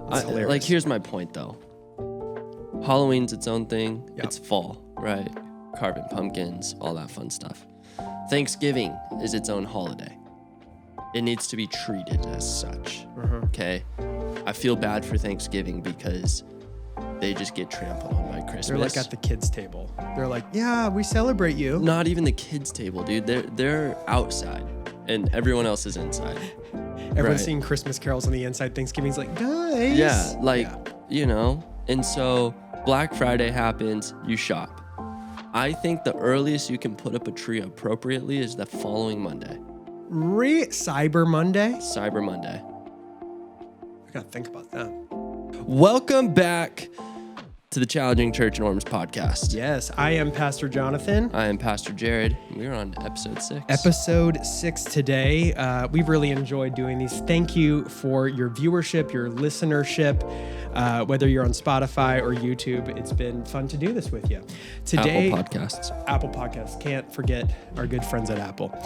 Like, here's my point, though. Halloween's its own thing. Yep. It's fall, right? Carving pumpkins, all that fun stuff. Thanksgiving is its own holiday. It needs to be treated as such, okay? I feel bad for Thanksgiving because they just get trampled on by Christmas. They're like at the kids' table. They're like, yeah, we celebrate you. Not even the kids' table, dude. They're outside, and everyone else is inside. Everyone's seeing Christmas carols on the inside. Thanksgiving's like, guys. Yeah, you know. And so Black Friday happens, you shop. I think the earliest you can put up a tree appropriately is the following Monday. Cyber Monday? Cyber Monday. I gotta think about that. Welcome back to the Challenging Church Norms podcast. Yes, I am Pastor Jonathan. I am Pastor Jared. We're on episode 6. Episode 6 today. We've really enjoyed doing these. Thank you for your viewership, your listenership. Whether you're on Spotify or YouTube, it's been fun to do this with you. Today, Apple Podcasts. Can't forget our good friends at Apple.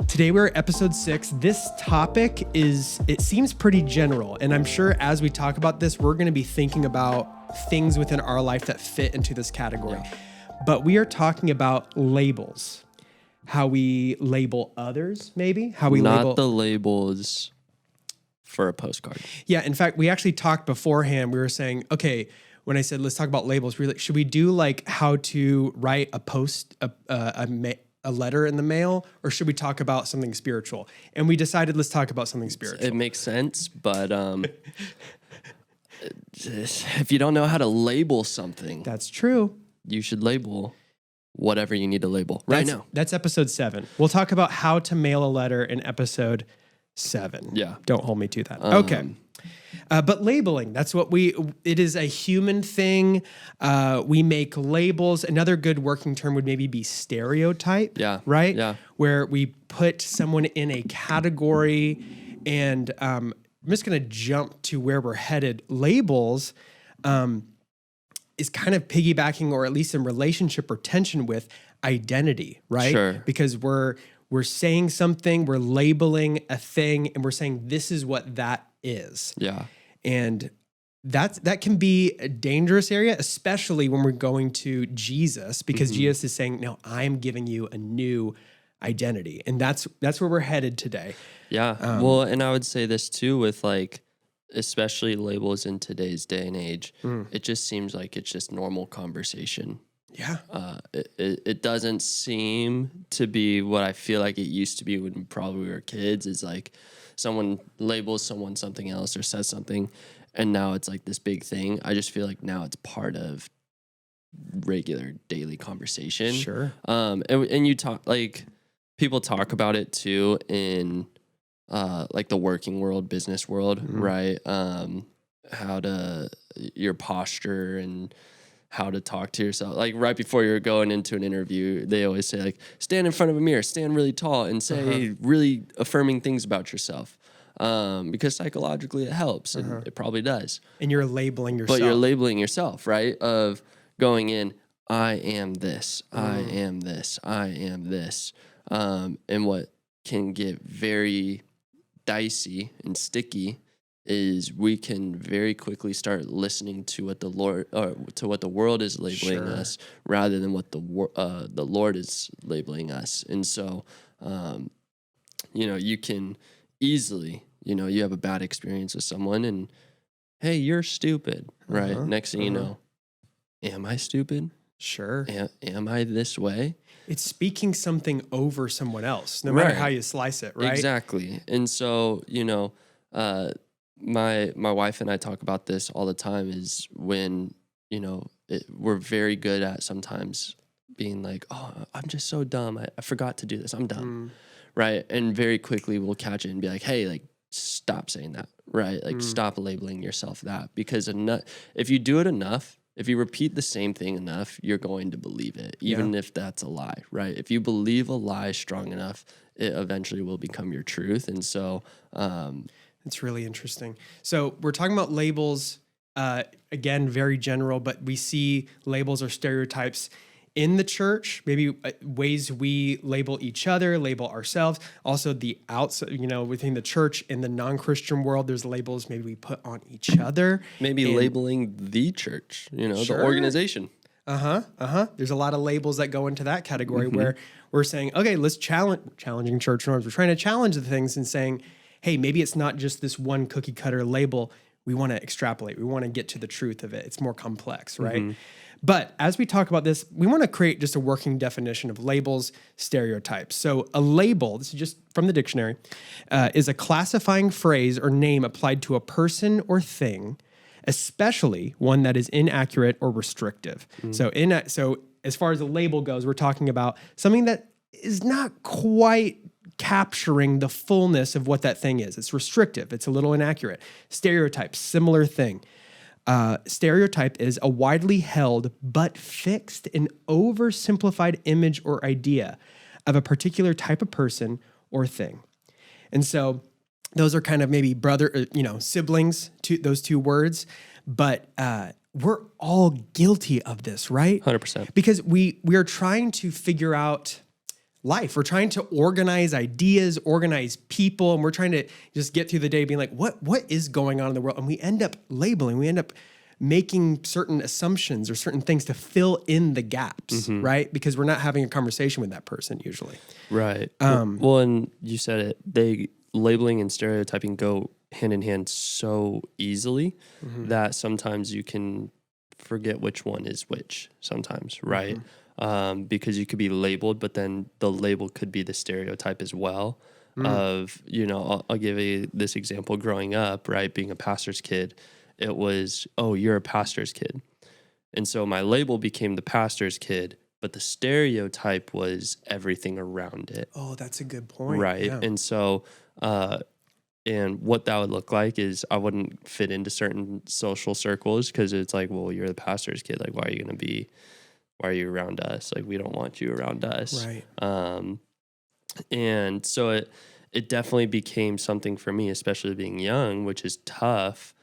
Today we're at episode 6. This topic it seems pretty general. And I'm sure as we talk about this, we're going to be thinking about things within our life that fit into this category. Yeah. But we are talking about labels. How we label others, maybe? How we Not the labels for a postcard. Yeah, in fact, we actually talked beforehand. We were saying, okay, when I said let's talk about labels, we were like, should we do like how to write a letter in the mail, or should we talk about something spiritual? And we decided let's talk about something spiritual. It makes sense, but if you don't know how to label something, that's true. You should label whatever you need to label right now. That's episode 7. We'll talk about how to mail a letter in episode 7. Yeah. Don't hold me to that. Okay. But labeling, that's what it is a human thing. We make labels. Another good working term would maybe be stereotype. Yeah. Right? Yeah. Where we put someone in a category, and I'm just going to jump to where we're headed. Labels is kind of piggybacking, or at least in relationship or tension with identity, right? Sure. Because we're saying something, we're labeling a thing, and we're saying this is what that is. Yeah. And that can be a dangerous area, especially when we're going to Jesus, because Jesus is saying, no, I'm giving you a new identity. And that's where we're headed today. Yeah. Well, and I would say this too with like, especially labels in today's day and age, it just seems like it's just normal conversation. Yeah. It doesn't seem to be what I feel like it used to be when probably we were kids. Is like someone labels someone something else or says something, and now it's like this big thing. I just feel like now it's part of regular daily conversation. Sure. And you talk, like, people talk about it too in like the working world, business world, right? How to your posture and how to talk to yourself. Like right before you're going into an interview, they always say like, stand in front of a mirror, stand really tall and say really affirming things about yourself. Because psychologically it helps and it probably does. And you're labeling yourself. But you're labeling yourself, right? Of going in, I am this, I am this, I am this. And what can get very dicey and sticky is we can very quickly start listening to what the Lord, or to what the world is labeling us, rather than what the Lord is labeling us. And so, you can easily, you have a bad experience with someone, and hey, you're stupid, right? Next thing you know, am I stupid? Sure. Am I this way? It's speaking something over someone else, no matter how you slice it, right? Exactly. And so, my wife and I talk about this all the time, is when, we're very good at sometimes being like, oh, I'm just so dumb. I forgot to do this. I'm dumb. Right. And very quickly we'll catch it and be like, hey, like, stop saying that. Right. Like, stop labeling yourself that, because if you do it enough, if you repeat the same thing enough, you're going to believe it, even if that's a lie. Right. If you believe a lie strong enough, it eventually will become your truth. And so, it's really interesting. So we're talking about labels, again, very general, but we see labels or stereotypes in the church, maybe ways we label each other, label ourselves. Also, the outside, within the church in the non-Christian world, there's labels maybe we put on each other. Maybe labeling the church, the organization. There's a lot of labels that go into that category where we're saying, okay, let's challenging church norms. We're trying to challenge the things and saying, hey, maybe it's not just this one cookie cutter label. We want to extrapolate. We want to get to the truth of it. It's more complex, right? But as we talk about this, we want to create just a working definition of labels, stereotypes. So a label, this is just from the dictionary, is a classifying phrase or name applied to a person or thing, especially one that is inaccurate or restrictive. So as far as the label goes, we're talking about something that is not quite capturing the fullness of what that thing is. It's restrictive. It's a little inaccurate. Stereotype, similar thing. Stereotype is a widely held but fixed and oversimplified image or idea of a particular type of person or thing. And so those are kind of maybe siblings to those two words, but we're all guilty of this, right? 100%. Because we are trying to figure out life. We're trying to organize ideas, organize people, and we're trying to just get through the day being like, what is going on in the world? And we end up labeling, we end up making certain assumptions or certain things to fill in the gaps, right? Because we're not having a conversation with that person usually. Right. Well, and you said it, labeling and stereotyping go hand in hand so easily that sometimes you can forget which one is which sometimes, right? Because you could be labeled, but then the label could be the stereotype as well of, I'll give this example growing up, right? Being a pastor's kid, it was, oh, you're a pastor's kid. And so my label became the pastor's kid, but the stereotype was everything around it. Oh, that's a good point. Right. Yeah. And so, and what that would look like is I wouldn't fit into certain social circles because it's like, well, you're the pastor's kid. Like, why are you around us? Like, we don't want you around us. Right. And so it definitely became something for me, especially being young, which is tough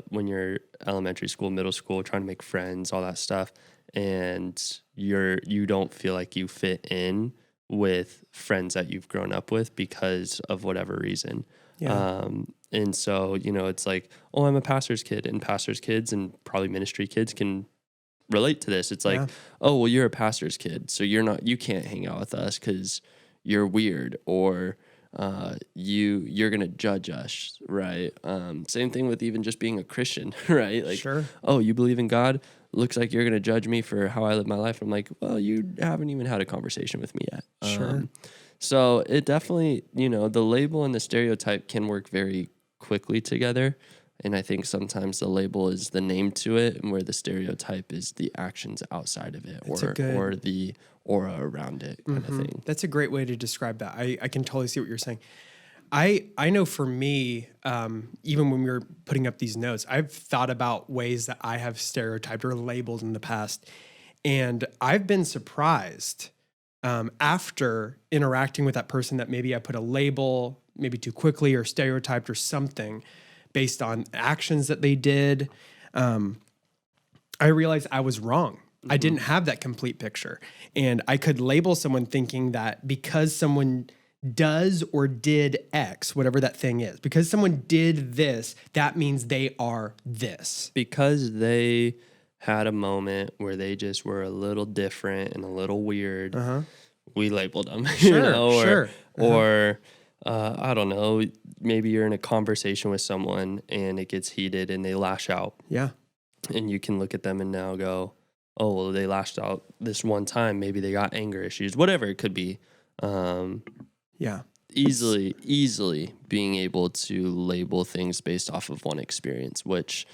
when you're elementary school, middle school, trying to make friends, all that stuff. And you don't feel like you fit in with friends that you've grown up with because of whatever reason. Yeah. And so, it's like, oh, I'm a pastor's kid, and pastors' kids and probably ministry kids can relate to this. It's like, oh, well, you're a pastor's kid, so you can't hang out with us because you're weird, or you're gonna judge us, right? Same thing with even just being a Christian, right? Like, sure. Oh, you believe in God? Looks like you're gonna judge me for how I live my life. I'm like, well, you haven't even had a conversation with me yet. Sure. So it definitely, the label and the stereotype can work very quickly together. And I think sometimes the label is the name to it, and where the stereotype is the actions outside of it, or the aura around it kind of thing. That's a great way to describe that. I can totally see what you're saying. I know for me, even when we were putting up these notes, I've thought about ways that I have stereotyped or labeled in the past. And I've been surprised after interacting with that person that maybe I put a label maybe too quickly or stereotyped or something based on actions that they did. I realized I was wrong. I didn't have that complete picture. And I could label someone thinking that because someone does or did X, whatever that thing is, because someone did this, that means they are this. Because they had a moment where they just were a little different and a little weird, we labeled them. Sure. Or I don't know, maybe you're in a conversation with someone and it gets heated and they lash out. Yeah. And you can look at them and now go, oh, well, they lashed out this one time. Maybe they got anger issues, whatever it could be. Easily being able to label things based off of one experience, which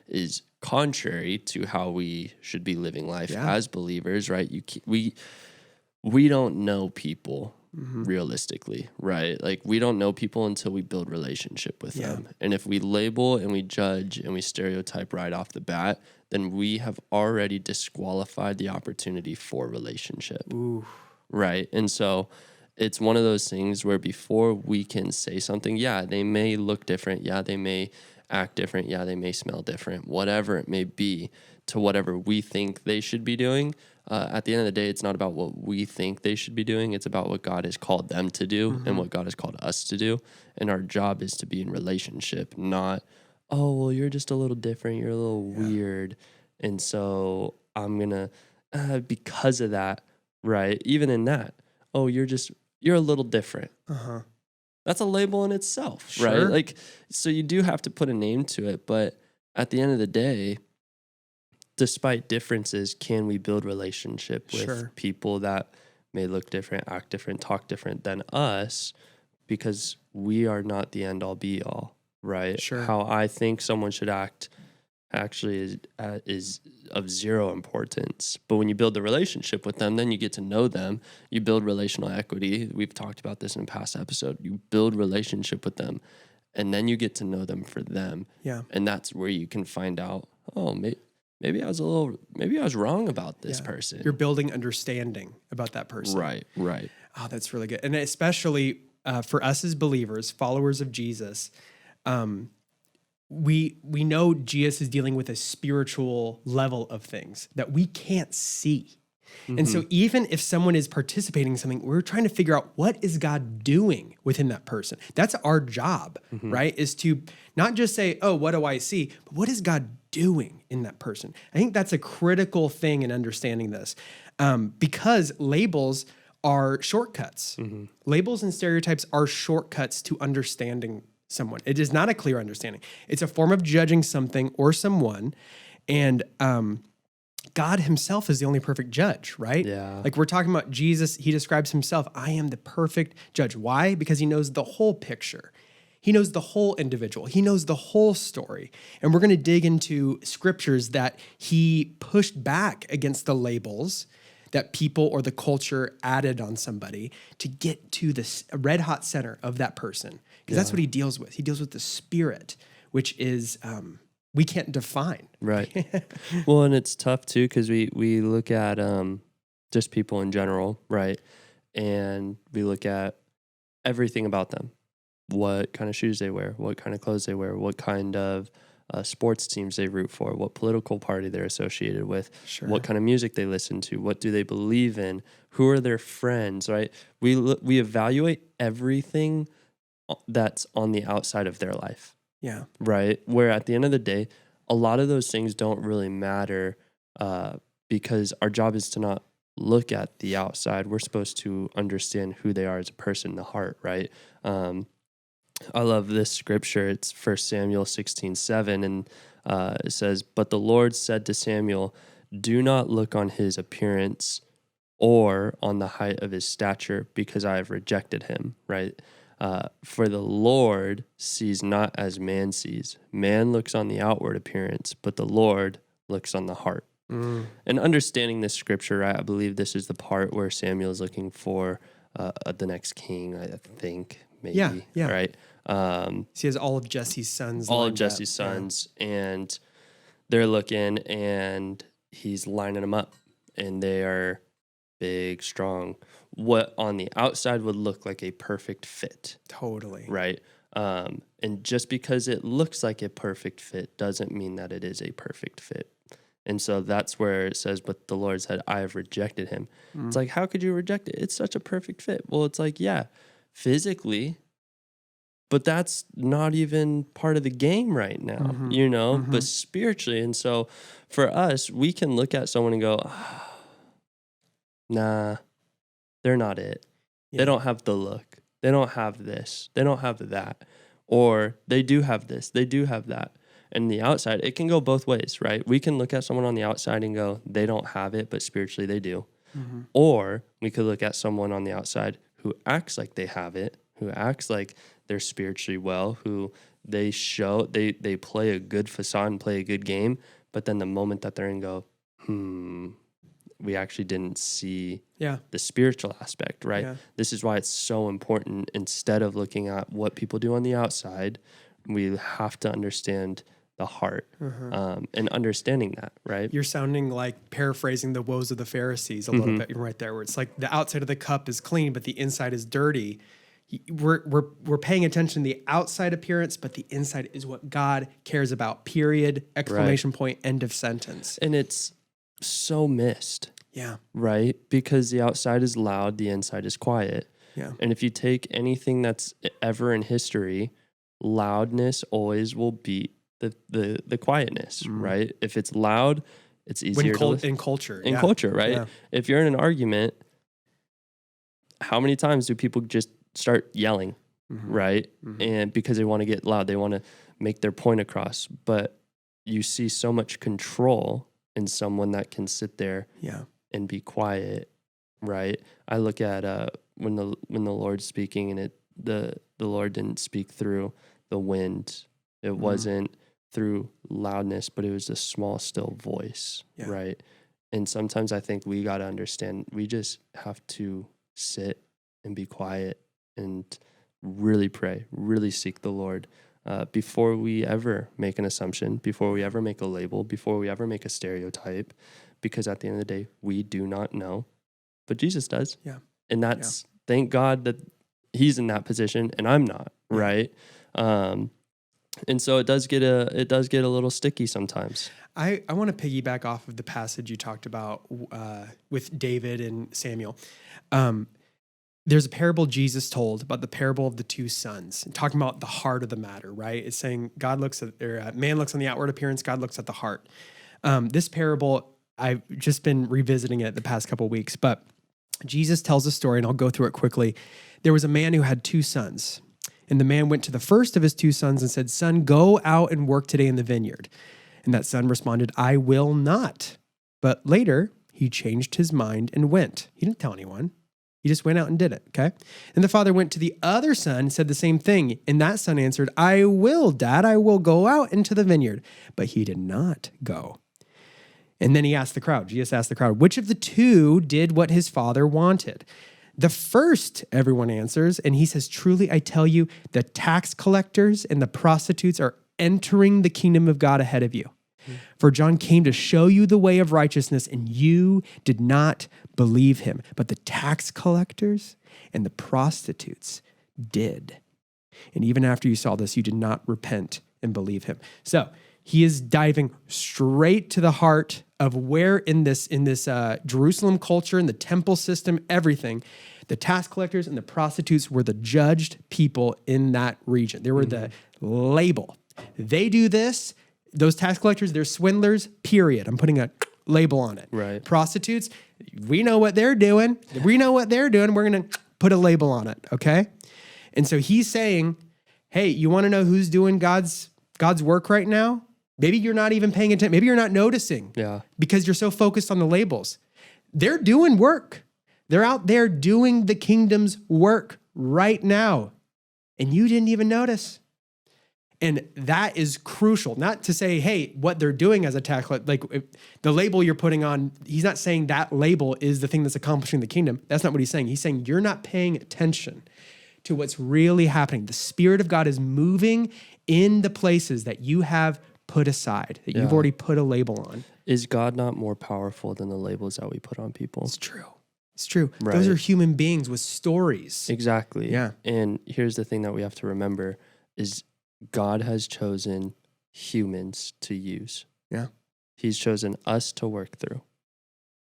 is contrary to how we should be living life as believers, right? We don't know people realistically, right? Like, we don't know people until we build relationship with them. And if we label and we judge and we stereotype right off the bat, then we have already disqualified the opportunity for relationship. Ooh. Right? And so it's one of those things where before we can say something, they may look different. They may act different. They may smell different, whatever it may be, to whatever we think they should be doing. at the end of the day, it's not about what we think they should be doing. It's about what God has called them to do and what God has called us to do. And our job is to be in relationship, not, oh, well, you're just a little different. You're a little weird. And so I'm going to, because of that, right? Even in that, oh, you're a little different. That's a label in itself, right? Like, so you do have to put a name to it. But at the end of the day, despite differences, can we build relationship with people that may look different, act different, talk different than us? Because we are not the end all be all, right? How I think someone should act actually is of zero importance. But when you build the relationship with them, then you get to know them. You build relational equity. We've talked about this in a past episode. You build relationship with them, and then you get to know them for them. Yeah. And that's where you can find out, oh, maybe I was wrong about this person. You're building understanding about that person. Right. Oh, that's really good. And especially for us as believers, followers of Jesus, we know Jesus is dealing with a spiritual level of things that we can't see. And so even if someone is participating in something, we're trying to figure out what is God doing within that person. That's our job, right? Is to not just say, oh, what do I see? But what is God doing in that person? I think that's a critical thing in understanding this, because labels are shortcuts. Labels and stereotypes are shortcuts to understanding someone. It is not a clear understanding. It's a form of judging something or someone. And God himself is the only perfect judge, right? Yeah. Like we're talking about Jesus, he describes himself, I am the perfect judge. Why? Because he knows the whole picture. He knows the whole individual. He knows the whole story. And we're going to dig into scriptures that he pushed back against the labels that people or the culture added on somebody to get to the red hot center of that person. Because that's what he deals with. He deals with the spirit, which is we can't define. Right. Well, and it's tough too, because we look at just people in general, right? And we look at everything about them. What kind of shoes they wear, what kind of clothes they wear, what kind of sports teams they root for, what political party they're associated with, what kind of music they listen to, what do they believe in, who are their friends, right? We evaluate everything that's on the outside of their life. Yeah. Right? Where at the end of the day, a lot of those things don't really matter because our job is to not look at the outside. We're supposed to understand who they are as a person, the heart, right? I love this scripture. It's 1 Samuel 16:7, and it says, "But the Lord said to Samuel, do not look on his appearance or on the height of his stature, because I have rejected him," right? For the Lord sees not as man sees. Man looks on the outward appearance, but the Lord looks on the heart. And understanding this scripture, right, I believe this is the part where Samuel is looking for the next king, I think, maybe. Yeah. Right? He has all of Jesse's sons. And they're looking, and he's lining them up, and they are big, strong. What on the outside would look like a perfect fit. Totally. Right? And just because it looks like a perfect fit doesn't mean that it is a perfect fit. And so that's where it says, but the Lord said, I have rejected him. It's like, how could you reject it? It's such a perfect fit. Well, it's like, yeah, physically, but that's not even part of the game right now, but spiritually. And so for us, we can look at someone and go, nah, they're not it. Yeah. They don't have the look. They don't have this. They don't have that. Or they do have this. They do have that. And the outside, it can go both ways, right? We can look at someone on the outside and go, they don't have it, but spiritually they do. Or we could look at someone on the outside who acts like they have it, who acts like they're spiritually well, who they play a good facade and play a good game, but then the moment that they're in, go, we actually didn't see the spiritual aspect, right? Yeah. This is why it's so important. Instead of looking at what people do on the outside, we have to understand the heart and understanding that, right? You're sounding like paraphrasing the woes of the Pharisees a little bit right there, where it's like the outside of the cup is clean, but the inside is dirty. We're paying attention to the outside appearance, but the inside is what God cares about, period, exclamation point, end of sentence. And it's so missed. Yeah. right? Because the outside is loud, the inside is quiet. Yeah. And if you take anything that's ever in history, loudness always will beat the quietness, right? If it's loud, it's easier to listen. In culture. In culture, right? Yeah. If you're in an argument, how many times do people just start yelling, right? And because they want to get loud, they want to make their point across. But you see so much control in someone that can sit there and be quiet, right? I look at when the Lord's speaking, and the Lord didn't speak through the wind. It wasn't through loudness, but it was a small, still voice, right? And sometimes I think we got to understand, we just have to sit and be quiet and really pray, really seek the Lord before we ever make an assumption, before we ever make a label, before we ever make a stereotype, because at the end of the day, we do not know, but Jesus does. Yeah. And that's, thank God that he's in that position and I'm not, right? And so it does get a little sticky sometimes. I want to piggyback off of the passage you talked about with David and Samuel. There's a parable Jesus told about the parable of the two sons, talking about the heart of the matter, right? It's saying man looks on the outward appearance, God looks at the heart. This parable, I've just been revisiting it the past couple of weeks, but Jesus tells a story, and I'll go through it quickly. There was a man who had two sons, and the man went to the first of his two sons and said, "Son, go out and work today in the vineyard." And that son responded, "I will not." But later, he changed his mind and went. He didn't tell anyone. He just went out and did it, okay? And the father went to the other son and said the same thing. And that son answered, "I will, Dad. I will go out into the vineyard." But he did not go. And then Jesus asked the crowd, which of the two did what his father wanted? The first, everyone answers. And he says, "Truly, I tell you, the tax collectors and the prostitutes are entering the kingdom of God ahead of you. For John came to show you the way of righteousness, and you did not believe him. But the tax collectors and the prostitutes did. And even after you saw this, you did not repent and believe him." So he is diving straight to the heart of where in this Jerusalem culture, in the temple system, everything, the tax collectors and the prostitutes were the judged people in that region. They were the label. They do this. Those tax collectors, they're swindlers, period. I'm putting a label on it. Right. Prostitutes, we know what they're doing. We're going to put a label on it, okay? And so he's saying, hey, you want to know who's doing God's work right now? Maybe you're not even paying attention. Maybe you're not noticing because you're so focused on the labels. They're doing work. They're out there doing the kingdom's work right now. And you didn't even notice. And that is crucial. Not to say, hey, what they're doing as a tax collector, like the label you're putting on, he's not saying that label is the thing that's accomplishing the kingdom. That's not what he's saying. He's saying you're not paying attention to what's really happening. The Spirit of God is moving in the places that you have put aside, that you've already put a label on. Is God not more powerful than the labels that we put on people? It's true. It's true. Right. Those are human beings with stories. Exactly. Yeah. And here's the thing that we have to remember is God has chosen humans to use. Yeah. He's chosen us to work through.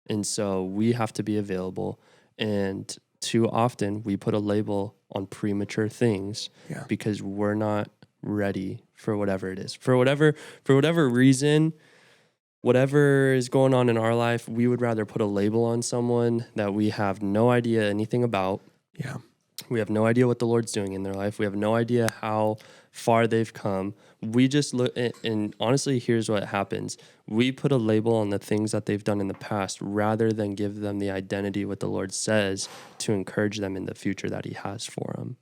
And so we have to be available. And too often we put a label on premature things because we're not ready for whatever it is. For whatever reason, whatever is going on in our life, we would rather put a label on someone that we have no idea anything about. Yeah. We have no idea what the Lord's doing in their life. We have no idea how far they've come. We just look, and honestly, here's what happens. We put a label on the things that they've done in the past rather than give them the identity what the Lord says to encourage them in the future that he has for them.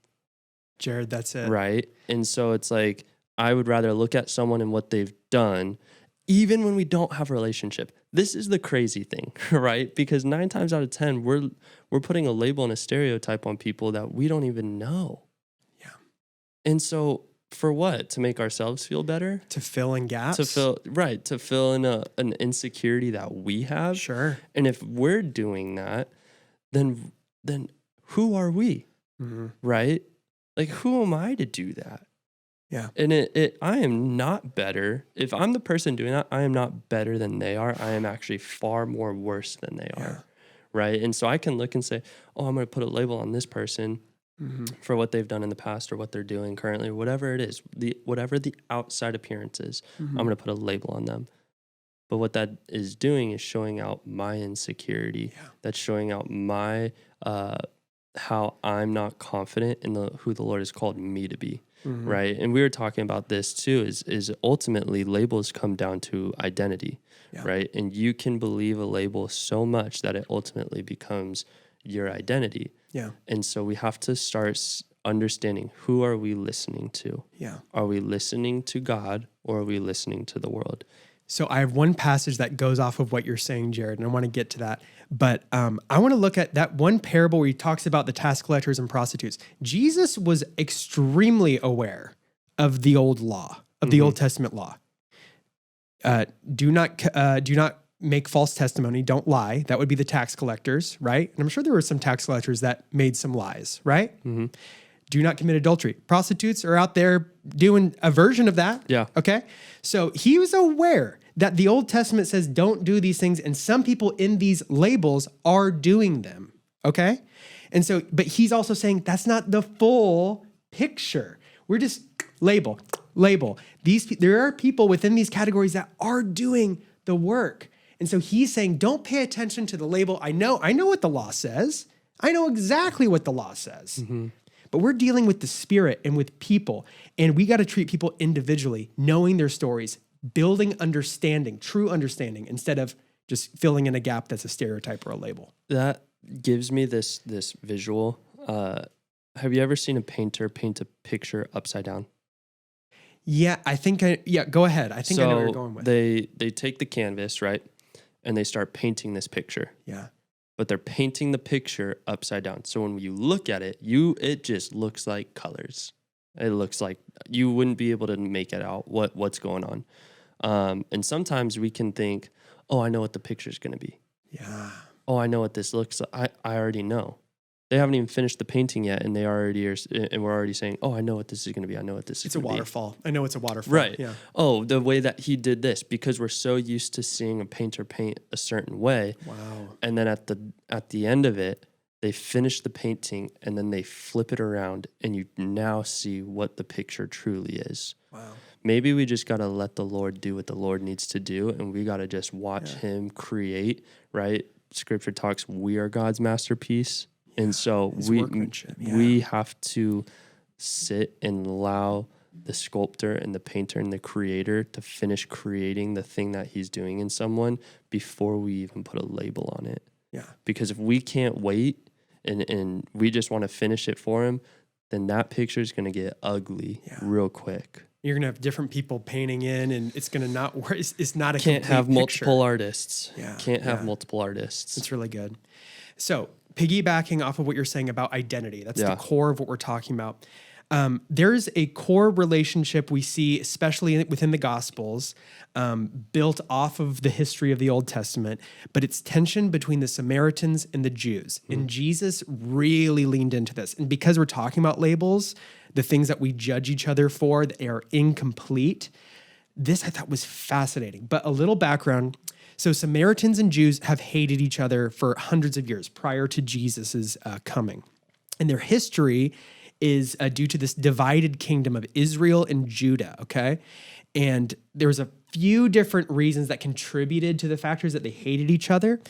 Jared, that's it. Right? And so it's like, I would rather look at someone and what they've done, even when we don't have a relationship. This is the crazy thing, right? Because 9 times out of 10, we're putting a label and a stereotype on people that we don't even know. Yeah. And so for what? To make ourselves feel better? To fill in gaps? To fill in an insecurity that we have. Sure. And if we're doing that, then who are we? Mm-hmm. Right? Like, who am I to do that? Yeah. And I am not better. If I'm the person doing that, I am not better than they are. I am actually far more worse than they are. right? And so I can look and say, oh, I'm going to put a label on this person for what they've done in the past or what they're doing currently, whatever it is, whatever the outside appearance is, I'm going to put a label on them. But what that is doing is showing out my insecurity. Yeah. That's showing out my how I'm not confident in who the Lord has called me to be, right? And we were talking about this too, is ultimately labels come down to identity, right? And you can believe a label so much that it ultimately becomes your identity. Yeah. And so we have to start understanding, who are we listening to? Yeah. Are we listening to God or are we listening to the world? So I have one passage that goes off of what you're saying, Jared, and I want to get to that. But I want to look at that one parable where he talks about the tax collectors and prostitutes. Jesus was extremely aware of the old law, of the Old Testament law. Do not make false testimony. Don't lie. That would be the tax collectors, right? And I'm sure there were some tax collectors that made some lies, right? Mm-hmm. Do not commit adultery. Prostitutes are out there doing a version of that. Yeah. Okay. So he was aware that the Old Testament says don't do these things, and some people in these labels are doing them. Okay. And so, but he's also saying that's not the full picture. We're just label. There are people within these categories that are doing the work. And so he's saying, don't pay attention to the label. I know what the law says. I know exactly what the law says. Mm-hmm. But we're dealing with the spirit and with people, and we got to treat people individually, knowing their stories, building understanding, true understanding, instead of just filling in a gap that's a stereotype or a label. That gives me this visual. Have you ever seen a painter paint a picture upside down? Yeah, go ahead. I think I know where you're going with. They take the canvas, right? And they start painting this picture. Yeah. But they're painting the picture upside down. So when you look at it, it just looks like colors. It looks like you wouldn't be able to make it out what's going on. And sometimes we can think, oh, I know what the picture's going to be. Yeah. Oh, I know what this looks like. I already know. They haven't even finished the painting yet, and and we're already saying, "Oh, I know what this is going to be. I know what this is going to be." It's a waterfall. I know it's a waterfall. Right. Yeah. Oh, the way that he did this, because we're so used to seeing a painter paint a certain way. Wow. And then at the end of it, they finish the painting, and then they flip it around, and you now see what the picture truly is. Wow. Maybe we just got to let the Lord do what the Lord needs to do, and we got to just watch Him create, right? Scripture talks, we are God's masterpiece. And so we have to sit and allow the sculptor and the painter and the creator to finish creating the thing that he's doing in someone before we even put a label on it. Yeah. Because if we can't wait and we just want to finish it for him, then that picture is going to get ugly real quick. You're going to have different people painting in, and it's going to not work. It's not a Can't have multiple picture. Artists. Yeah. Can't have multiple artists. It's really good. So piggybacking off of what you're saying about identity, that's the core of what we're talking about. There's a core relationship we see, especially within the Gospels, built off of the history of the Old Testament, but it's tension between the Samaritans and the Jews. And Jesus really leaned into this. And because we're talking about labels, the things that we judge each other for, that are incomplete, this I thought was fascinating. But a little background. So Samaritans and Jews have hated each other for hundreds of years prior to Jesus's coming. And their history is due to this divided kingdom of Israel and Judah, okay? And there's a few different reasons that contributed to the factors that they hated each other.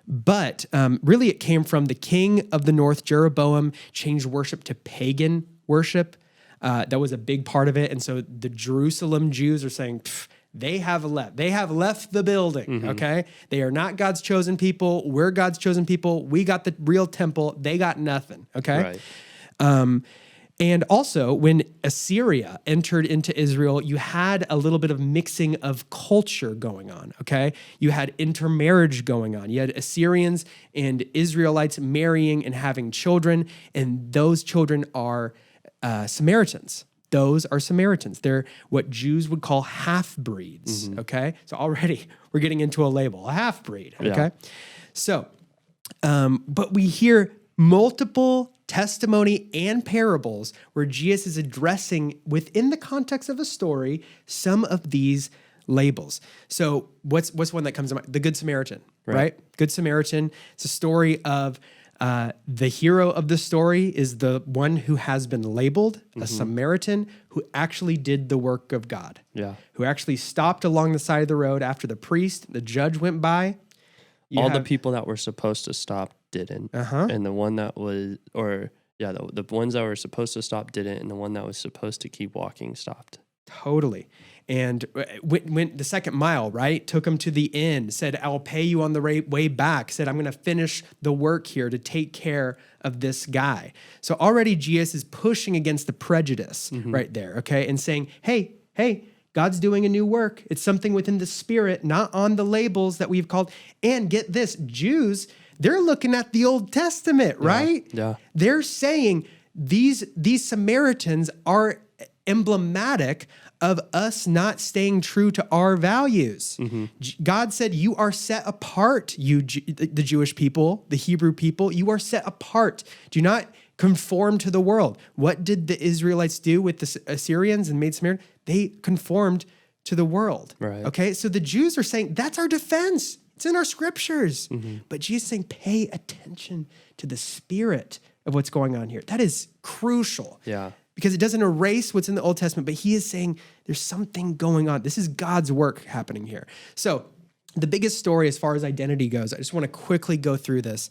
But really it came from the king of the north, Jeroboam, changed worship to pagan worship. That was a big part of it. And so the Jerusalem Jews are saying, they have left the building, okay? They are not God's chosen people. We're God's chosen people. We got the real temple. They got nothing, okay? Right. And also, when Assyria entered into Israel, you had a little bit of mixing of culture going on, okay? You had intermarriage going on. You had Assyrians and Israelites marrying and having children, and those children are Samaritans. Those are Samaritans. They're what Jews would call half-breeds, okay? So already we're getting into a label, a half-breed, okay? Yeah. So, but we hear multiple testimony and parables where Jesus is addressing, within the context of a story, some of these labels. So what's one that comes to mind? The Good Samaritan, right? Good Samaritan. It's a story of the hero of the story is the one who has been labeled a Samaritan who actually did the work of God. Yeah. Who actually stopped along the side of the road after the priest, the judge went by. The people that were supposed to stop didn't. And the one that was, the ones that were supposed to stop didn't, and the one that was supposed to keep walking stopped. Totally. And went the second mile, right? Took him to the inn, said, I'll pay you on the way back. Said, I'm going to finish the work here to take care of this guy. So already Jesus is pushing against the prejudice right there, okay? And saying, hey, God's doing a new work. It's something within the spirit, not on the labels that we've called. And get this, Jews, they're looking at the Old Testament, right? Yeah. They're saying these Samaritans are emblematic of us not staying true to our values. God said, you are set apart, the Jewish people, the Hebrew people, you are set apart. Do not conform to the world. What did the Israelites do with the Assyrians and made Samaria? They conformed to the world. Right. Okay, so the Jews are saying, that's our defense. It's in our scriptures. But Jesus is saying, pay attention to the spirit of what's going on here. That is crucial. Yeah. Because it doesn't erase what's in the Old Testament, but he is saying there's something going on. This is God's work happening here. So the biggest story as far as identity goes, I just want to quickly go through this,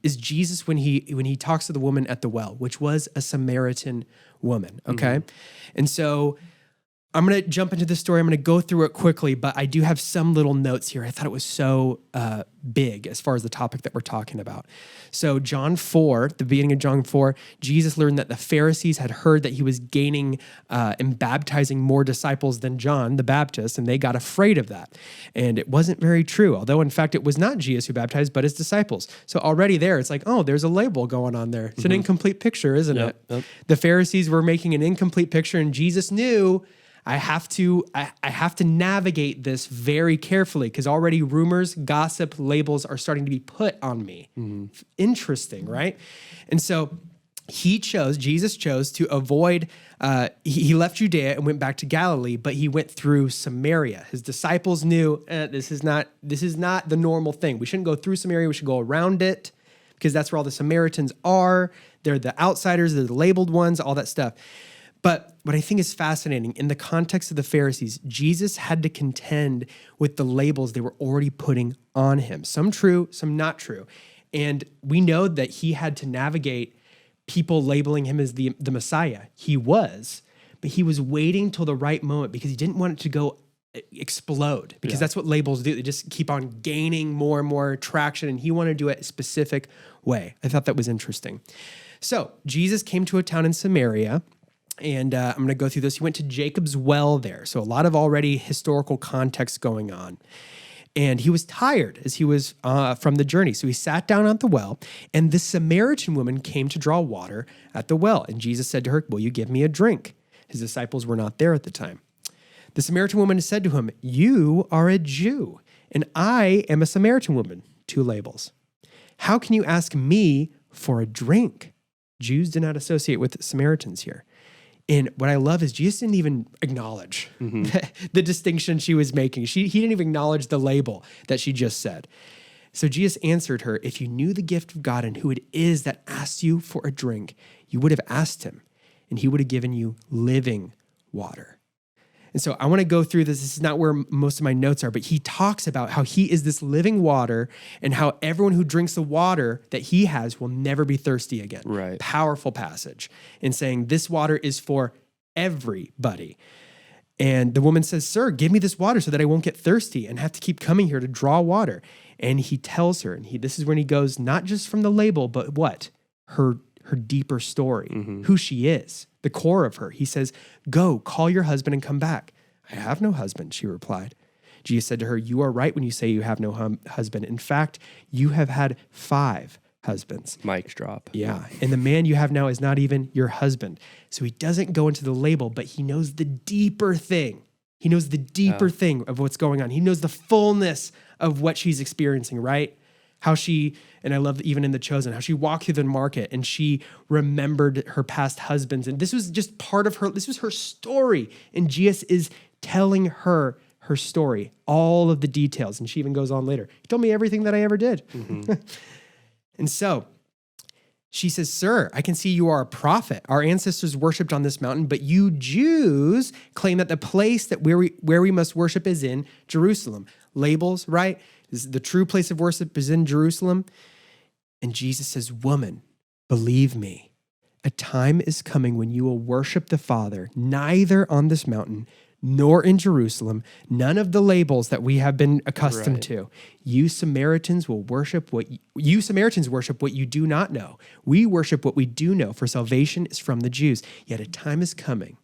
is Jesus when he talks to the woman at the well, which was a Samaritan woman, okay? And so I'm going to jump into the story. I'm going to go through it quickly, but I do have some little notes here. I thought it was so big as far as the topic that we're talking about. So John 4, the beginning of John 4, Jesus learned that the Pharisees had heard that he was gaining and baptizing more disciples than John the Baptist, and they got afraid of that. And it wasn't very true, although in fact it was not Jesus who baptized, but his disciples. So already there, it's like, oh, there's a label going on there. It's an incomplete picture, isn't it? Yep. The Pharisees were making an incomplete picture, and Jesus knew I have to navigate this very carefully because already rumors, gossip, labels are starting to be put on me. Interesting, right? And so Jesus chose to avoid, he left Judea and went back to Galilee, but he went through Samaria. His disciples knew this is not the normal thing. We shouldn't go through Samaria. We should go around it because that's where all the Samaritans are. They're the outsiders. They're the labeled ones, all that stuff. But what I think is fascinating, in the context of the Pharisees, Jesus had to contend with the labels they were already putting on him. Some true, some not true. And we know that he had to navigate people labeling him as the Messiah. He was, but he was waiting till the right moment because he didn't want it to go explode because that's what labels do. They just keep on gaining more and more traction, and he wanted to do it a specific way. I thought that was interesting. So Jesus came to a town in Samaria. And I'm going to go through this. He went to Jacob's well there. So a lot of already historical context going on. And he was tired as he was from the journey. So he sat down at the well, and the Samaritan woman came to draw water at the well. And Jesus said to her, will you give me a drink? His disciples were not there at the time. The Samaritan woman said to him, you are a Jew, and I am a Samaritan woman. 2 labels. How can you ask me for a drink? Jews did not associate with Samaritans here. And what I love is Jesus didn't even acknowledge the distinction she was making. He didn't even acknowledge the label that she just said. So Jesus answered her, if you knew the gift of God and who it is that asks you for a drink, you would have asked him, and he would have given you living water. And so I want to go through this. This is not where most of my notes are, but he talks about how he is this living water and how everyone who drinks the water that he has will never be thirsty again. Right. Powerful passage in saying this water is for everybody. And the woman says, sir, give me this water so that I won't get thirsty and have to keep coming here to draw water. And he tells her, and this is when he goes not just from the label, but what? Her deeper story, who she is, the core of her. He says, go, call your husband and come back. I have no husband, she replied. Jesus said to her, you are right when you say you have no husband. In fact, you have had 5 husbands. Mic drop. Yeah. And the man you have now is not even your husband. So he doesn't go into the label, but he knows the deeper thing. He knows the deeper thing of what's going on. He knows the fullness of what she's experiencing, right? How she, and I love even in The Chosen, how she walked through the market and she remembered her past husbands. And this was just part of her, this was her story. And Jesus is telling her her story, all of the details. And she even goes on later. He told me everything that I ever did. And so she says, "Sir, I can see you are a prophet. Our ancestors worshipped on this mountain, but you Jews claim that the place that where we must worship is in Jerusalem." Labels, right? The true place of worship is in Jerusalem. And Jesus says, "Woman, believe me, a time is coming when you will worship the Father, neither on this mountain nor in Jerusalem." None of the labels that we have been accustomed to. You Samaritans worship what you do not know. We worship what we do know, for salvation is from the Jews. Yet a time is coming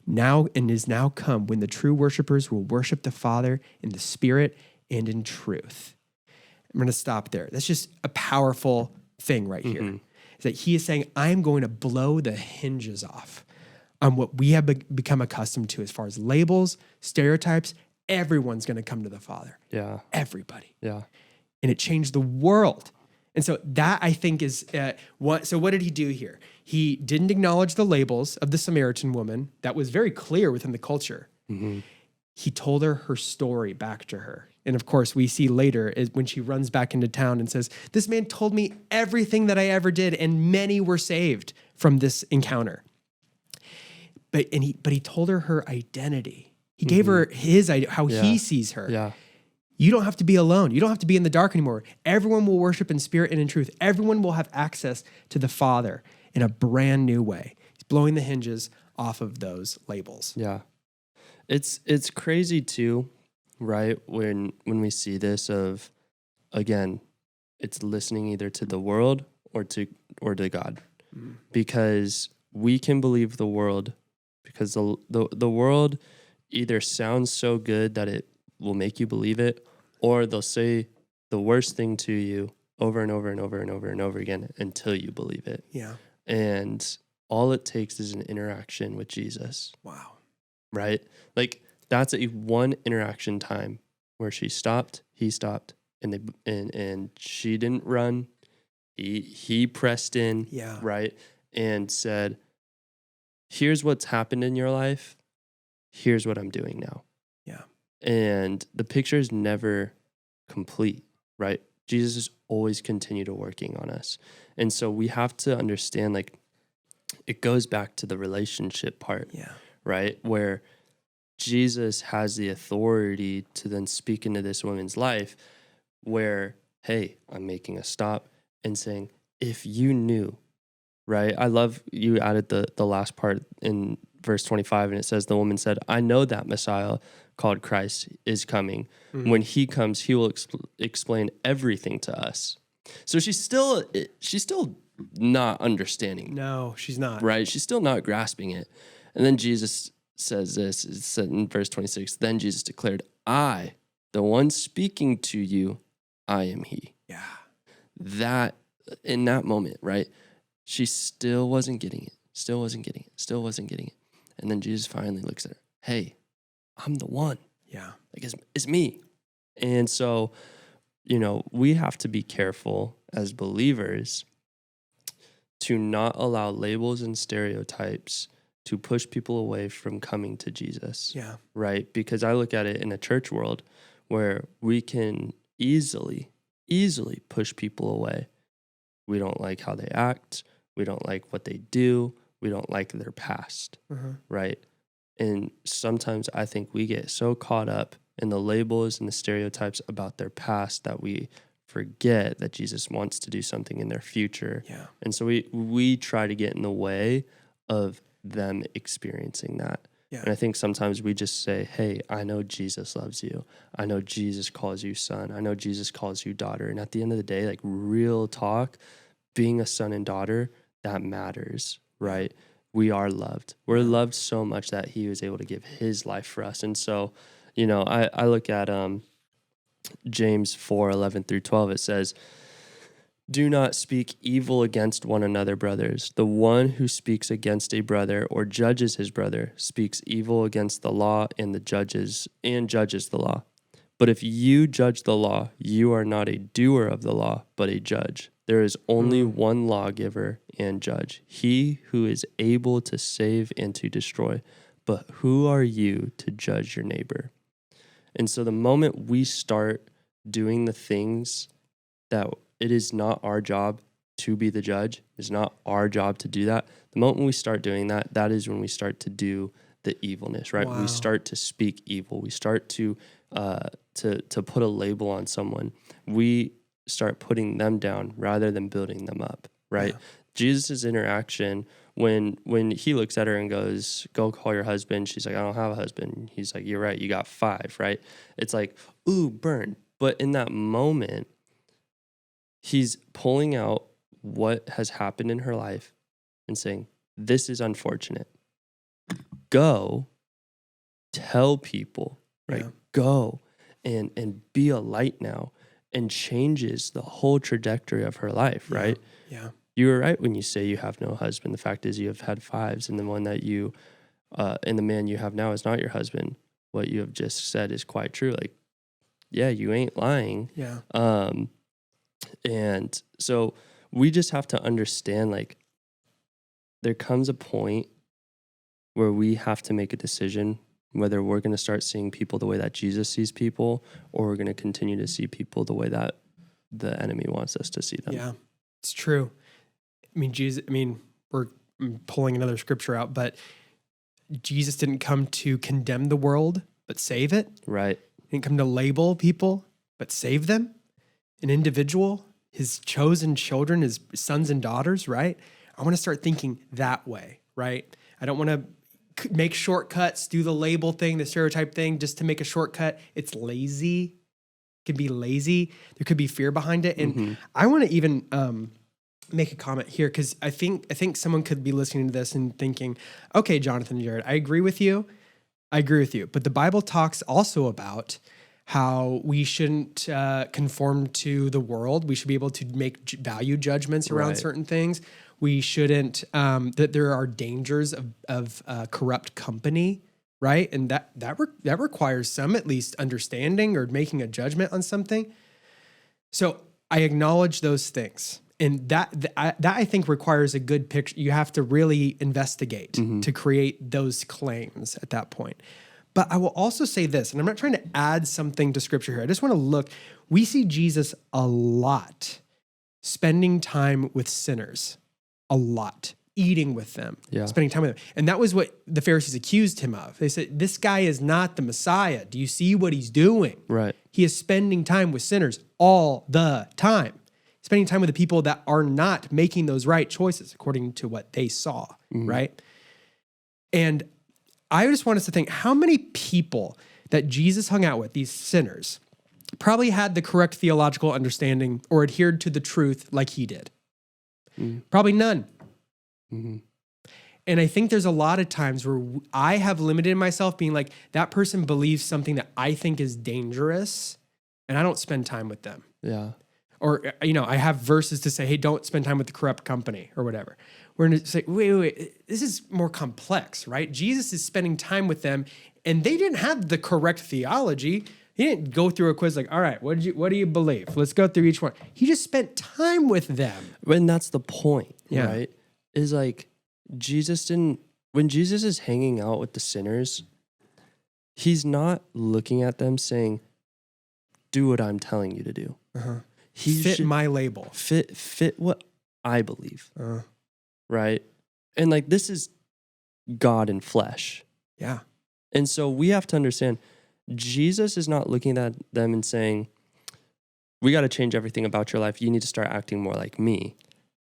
now and is now come when the true worshipers will worship the Father in the Spirit and in truth. I'm going to stop there. That's just a powerful thing right here. Is that he is saying, I'm going to blow the hinges off on what we have become accustomed to as far as labels, stereotypes. Everyone's going to come to the Father. Yeah. Everybody. Yeah. And it changed the world. And so that, I think, is what did he do here? He didn't acknowledge the labels of the Samaritan woman. That was very clear within the culture. He told her story back to her. And of course, we see later is when she runs back into town and says, "This man told me everything that I ever did, and many were saved from this encounter." But he told her identity. He gave her his idea, how he sees her. Yeah. You don't have to be alone. You don't have to be in the dark anymore. Everyone will worship in spirit and in truth. Everyone will have access to the Father in a brand new way. He's blowing the hinges off of those labels. Yeah. It's crazy too, right? When we see this of, again, it's listening either to the world or to God. Because we can believe the world because the world either sounds so good that it will make you believe it, or they'll say the worst thing to you over and over and over and over and over again until you believe it. Yeah. And all it takes is an interaction with Jesus. Wow. Right? Like that's a one interaction time where she stopped, he stopped, and she didn't run. He pressed in, right? And said, "Here's what's happened in your life. Here's what I'm doing now." Yeah. And the picture is never complete, right? Jesus is always continued to working on us. And so we have to understand, like, it goes back to the relationship part, right? Where Jesus has the authority to then speak into this woman's life where, hey, I'm making a stop and saying, if you knew, right? I love you added the last part in verse 25, and it says, the woman said, "I know that Messiah called Christ is coming. When he comes, he will explain everything to us." So she's still not understanding. No, she's not. Right? She's still not grasping it. And then Jesus says this, it's said in verse 26, then Jesus declared, "I, the one speaking to you, I am he." Yeah. That, in that moment, right? She still wasn't getting it. And then Jesus finally looks at her. "Hey, I'm the one." Yeah. Like it's me. And so, we have to be careful as believers to not allow labels and stereotypes to push people away from coming to Jesus. Yeah. Right? Because I look at it in a church world where we can easily push people away. We don't like how they act. We don't like what they do. We don't like their past. Right? And sometimes I think we get so caught up in the labels and the stereotypes about their past that we forget that Jesus wants to do something in their future. Yeah. And so we try to get in the way of them experiencing that. Yeah. And I think sometimes we just say, "Hey, I know Jesus loves you. I know Jesus calls you son. I know Jesus calls you daughter." And at the end of the day, like real talk, being a son and daughter, that matters, right? We are loved. We're loved so much that he was able to give his life for us. And so, I look at James 4:11-12. It says, "Do not speak evil against one another, brothers. The one who speaks against a brother or judges his brother speaks evil against the law and judges the law. But if you judge the law, you are not a doer of the law, but a judge. There is only one lawgiver and judge, he who is able to save and to destroy. But who are you to judge your neighbor?" And so the moment we start doing the things that it is not our job to be the judge, it's not our job to do that. The moment we start doing that, that is when we start to do the evilness, right? Wow. We start to speak evil. We start to put a label on someone. We start putting them down rather than building them up, right? Yeah. Jesus' interaction when he looks at her and goes, "Go call your husband." She's like, "I don't have a husband." He's like, "You're right. You got 5, right?" It's like, ooh, burn. But in that moment, he's pulling out what has happened in her life and saying, "This is unfortunate. Go tell people, right? Yeah. Go and be a light now," and changes the whole trajectory of her life, right? Yeah. You were right when you say you have no husband. The fact is you have had 5s, and the one that you, and the man you have now is not your husband. What you have just said is quite true. Like, yeah, you ain't lying. Yeah. And so we just have to understand, like, there comes a point where we have to make a decision whether we're going to start seeing people the way that Jesus sees people, or we're going to continue to see people the way that the enemy wants us to see them. Yeah, it's true. We're pulling another scripture out, but Jesus didn't come to condemn the world, but save it. Right. He didn't come to label people, but save them. An individual, his chosen children, his sons and daughters, right? I want to start thinking that way, right? I don't want to make shortcuts, do the label thing, the stereotype thing, just to make a shortcut. It's lazy. It can be lazy. There could be fear behind it. And I want to even make a comment here, because I think someone could be listening to this and thinking, okay, Jonathan and Jared, I agree with you. But the Bible talks also about how we shouldn't conform to the world. We should be able to make value judgments around certain things. We shouldn't, that there are dangers of corrupt company, right? And that requires some at least understanding or making a judgment on something. So I acknowledge those things. And that I think requires a good picture. You have to really investigate to create those claims at that point. But I will also say this, and I'm not trying to add something to scripture here. I just want to look. We see Jesus a lot spending time with sinners, a lot, eating with them, spending time with them. And that was what the Pharisees accused him of. They said, this guy is not the Messiah. Do you see what he's doing? Right. He is spending time with sinners all the time. Spending time with the people that are not making those right choices according to what they saw, right? And I just want us to think, how many people that Jesus hung out with, these sinners, probably had the correct theological understanding or adhered to the truth like he did? Probably none. And I think there's a lot of times where I have limited myself being like, that person believes something that I think is dangerous, and I don't spend time with them. Yeah. Or, I have verses to say, hey, don't spend time with the corrupt company or whatever. We're going to say, wait, this is more complex, right? Jesus is spending time with them, and they didn't have the correct theology. He didn't go through a quiz like, all right, what do you believe? Let's go through each one. He just spent time with them. And that's the point, right? Is like, when Jesus is hanging out with the sinners, he's not looking at them saying, do what I'm telling you to do. Fit my label. Fit what I believe. Right? And like, this is God in flesh. Yeah. And so we have to understand, Jesus is not looking at them and saying, we got to change everything about your life. You need to start acting more like me.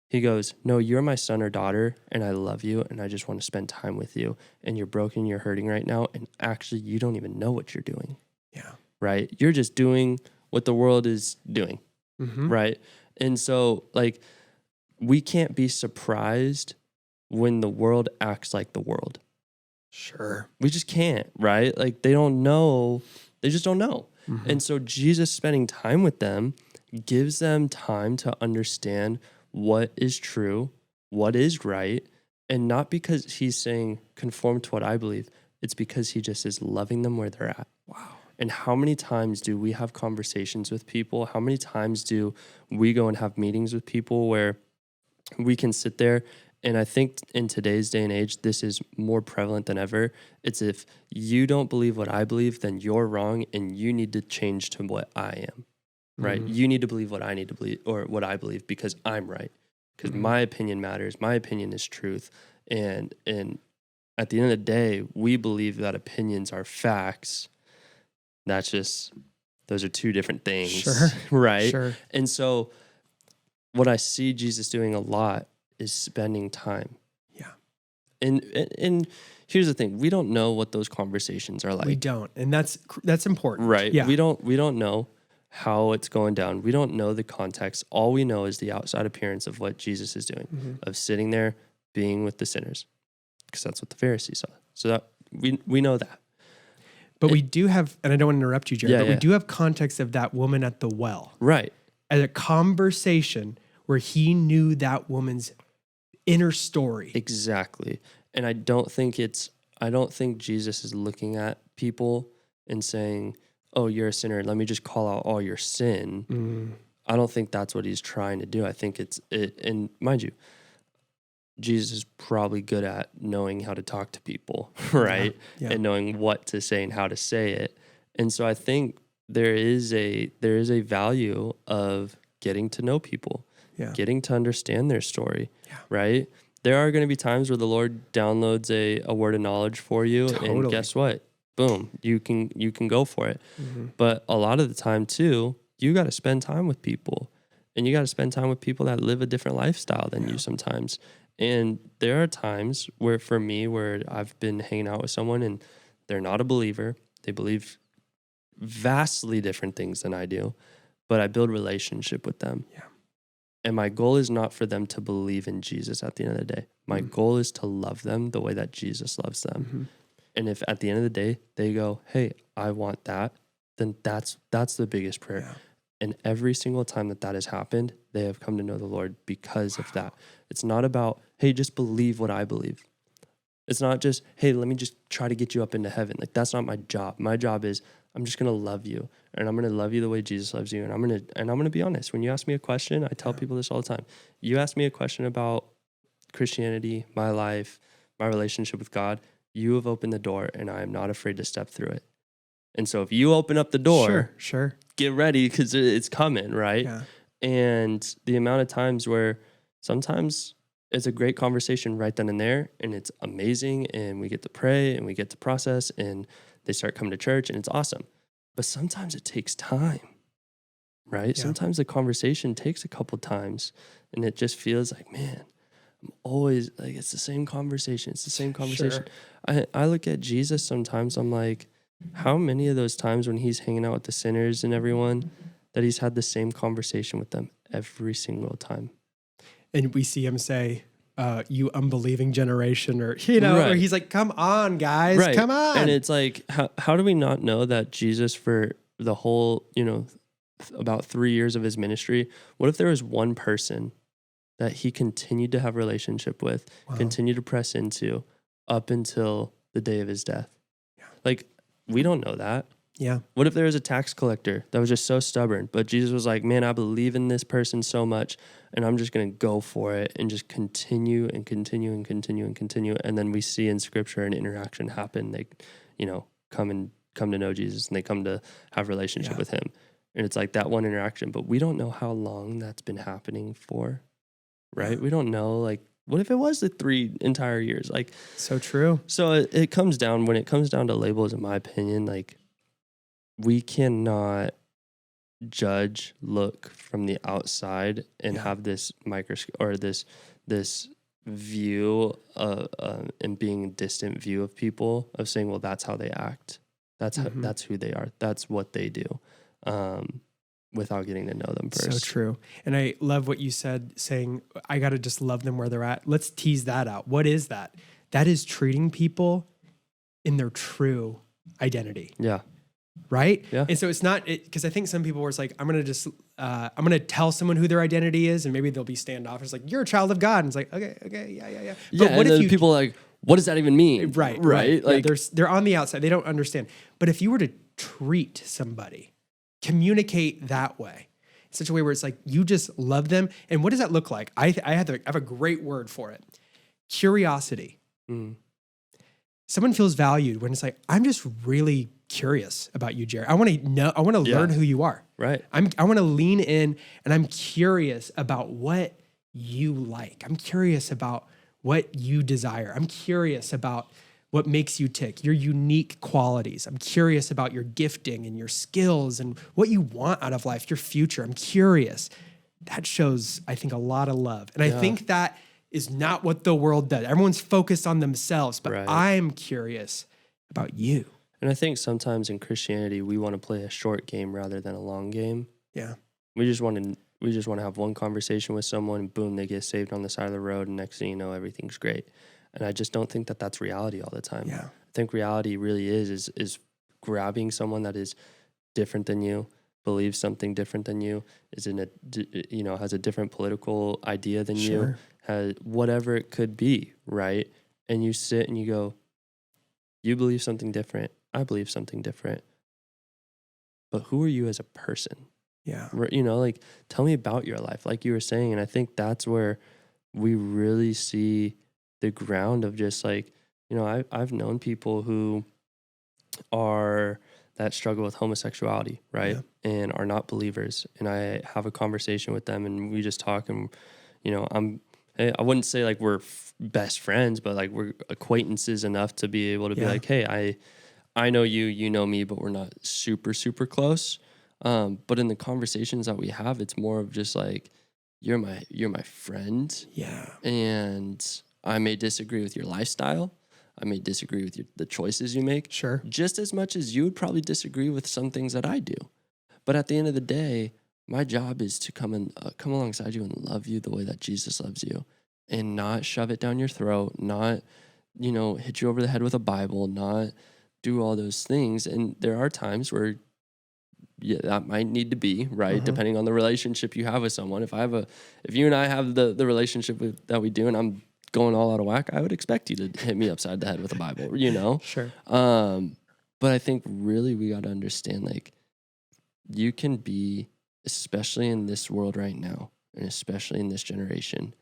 He goes, no, you're my son or daughter, and I love you, and I just want to spend time with you. And you're broken, you're hurting right now, and actually, you don't even know what you're doing. Yeah. Right? You're just doing what the world is doing. Right? And so, like, we can't be surprised when the world acts like the world. Sure. We just can't, right? Like, they don't know. They just don't know. And so Jesus spending time with them gives them time to understand what is true, what is right, and not because he's saying, conform to what I believe. It's because he just is loving them where they're at. Wow. And how many times do we have conversations with people? How many times do we go and have meetings with people where we can sit there And I think in today's day and age, this is more prevalent than ever. It's if you don't believe what I believe, then you're wrong and you need to change to what I am, right? Mm-hmm. You need to believe what I need to believe or what I believe because I'm right. Because Mm-hmm. my opinion matters. My opinion is truth. And at the end of the day, we believe that opinions are facts. That's just, those are two different things, Sure. right? Sure. And so what I see Jesus doing a lot is spending time. Yeah. And here's the thing, we don't know what those conversations are like. We don't. And that's important. Right. Yeah. We don't know how it's going down. We don't know the context. All we know is the outside appearance of what Jesus is doing, Mm-hmm. of sitting there being with the sinners. Because that's what the Pharisees saw. So that we know that. But we do have, and I don't want to interrupt you, Jared, Yeah, but yeah. we do have context of that woman at the well. Right. As a conversation where he knew that woman's inner story. Exactly. And I don't think Jesus is looking at people and saying, "Oh, you're a sinner. Let me just call out all your sin." Mm. I don't think that's what he's trying to do. I think and mind you, Jesus is probably good at knowing how to talk to people, right? Yeah. And knowing what to say and how to say it. And so I think there is a value of getting to know people, getting to understand their story, right? There are going to be times where the Lord downloads a word of knowledge for you, and guess what? Boom, you can go for it. Mm-hmm. But a lot of the time too, you got to spend time with people, and you got to spend time with people that live a different lifestyle than you sometimes. And there are times where I've been hanging out with someone and they're not a believer. They believe vastly different things than I do, but I build relationship with them. Yeah. And my goal is not for them to believe in Jesus at the end of the day. My goal is to love them the way that Jesus loves them. Mm-hmm. And if at the end of the day they go, "Hey, I want that," then that's the biggest prayer. Yeah. And every single time that has happened, they have come to know the Lord because of that. It's not about, "Hey, just believe what I believe." It's not just, "Hey, let me just try to get you up into heaven." Like, that's not my job. My job is, I'm just going to love you, and I'm going to love you the way Jesus loves you. And I'm going to be honest. When you ask me a question, I tell people this all the time. You ask me a question about Christianity, my life, my relationship with God, you have opened the door, and I am not afraid to step through it. And so if you open up the door, sure. get ready, because it's coming, right? Yeah. And the amount of times where sometimes it's a great conversation right then and there, and it's amazing, and we get to pray, and we get to process, and they start coming to church, and it's awesome. But sometimes it takes time, right? Yeah. Sometimes the conversation takes a couple times, and it just feels like, man, I'm always like, it's the same conversation. It's the same conversation. I look at Jesus sometimes, I'm like, how many of those times when he's hanging out with the sinners and everyone that he's had the same conversation with them every single time? And we see him say, "You unbelieving generation," or, or he's like, "Come on, guys, come on." And it's like, how do we not know that Jesus, for the whole, about 3 years of his ministry, what if there was one person that he continued to have a relationship with, continued to press into up until the day of his death? Yeah. Like, we don't know that. Yeah. What if there was a tax collector that was just so stubborn, but Jesus was like, "Man, I believe in this person so much, and I'm just going to go for it and just continue and continue and continue and continue." And then we see in scripture an interaction happen. They, come to know Jesus, and they come to have a relationship with him. And it's like that one interaction, but we don't know how long that's been happening for, right? Yeah. We don't know, like, what if it was the 3 entire years? Like, so true. So it comes down, when it comes down to labels, in my opinion, like, we cannot look from the outside and have this microscope or this view and being a distant view of people, of saying, well, that's how they act. That's that's who they are. That's what they do, without getting to know them first. So true. And I love what you said, saying, I got to just love them where they're at. Let's tease that out. What is that? That is treating people in their true identity. Yeah. Right? Yeah. And so it's not, because I think some people were like, I'm going to tell someone who their identity is, and maybe they'll be standoffish. It's like, you're a child of God. And it's like, okay, yeah. But what if people are like, what does that even mean? Right. Like, yeah, they're on the outside. They don't understand. But if you were to treat somebody, communicate that way, in such a way where it's like, you just love them. And what does that look like? I have a great word for it. curiosity. Someone feels valued when it's like, I'm just really curious about you, Jared. I want to know, I want to learn who you are. Right. I want to lean in, and I'm curious about what you like. I'm curious about what you desire. I'm curious about what makes you tick, your unique qualities. I'm curious about your gifting and your skills and what you want out of life, your future. I'm curious. That shows, I think, a lot of love. And I think that is not what the world does. Everyone's focused on themselves, but I'm curious about you. And I think sometimes in Christianity, we want to play a short game rather than a long game. Yeah. We just want to have one conversation with someone, and boom, they get saved on the side of the road, and next thing you know, everything's great. And I just don't think that that's reality all the time. Yeah. I think reality really is grabbing someone that is different than you, believes something different than you, is has a different political idea than you, has whatever it could be, right? And you sit and you go, you believe something different, I believe something different, but who are you as a person? Yeah. Like, tell me about your life, like you were saying. And I think that's where we really see the ground of just like, I've known people who that struggle with homosexuality, right? Yeah. And are not believers. And I have a conversation with them, and we just talk, and, I wouldn't say like we're best friends, but like we're acquaintances enough to be able to be like, hey, I know you, you know me, but we're not super, super close. But in the conversations that we have, it's more of just like, you're my friend. Yeah. And I may disagree with your lifestyle. I may disagree with the choices you make. Sure. Just as much as you would probably disagree with some things that I do. But at the end of the day, my job is to come alongside you and love you the way that Jesus loves you, and not shove it down your throat, not, hit you over the head with a Bible, not do all those things. And there are times where that might need to be, right? Depending on the relationship you have with someone. If you and I have the relationship that we do, and I'm going all out of whack, I would expect you to hit me upside the head with a Bible, Sure. But I think really we got to understand, like, you can be, especially in this world right now, and especially in this generation,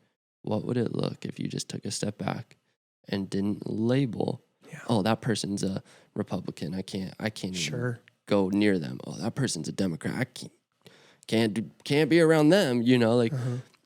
what would it look if you just took a step back and didn't label, oh, that person's a Republican, I can't even go near them. Oh, that person's a Democrat, I can't be around them,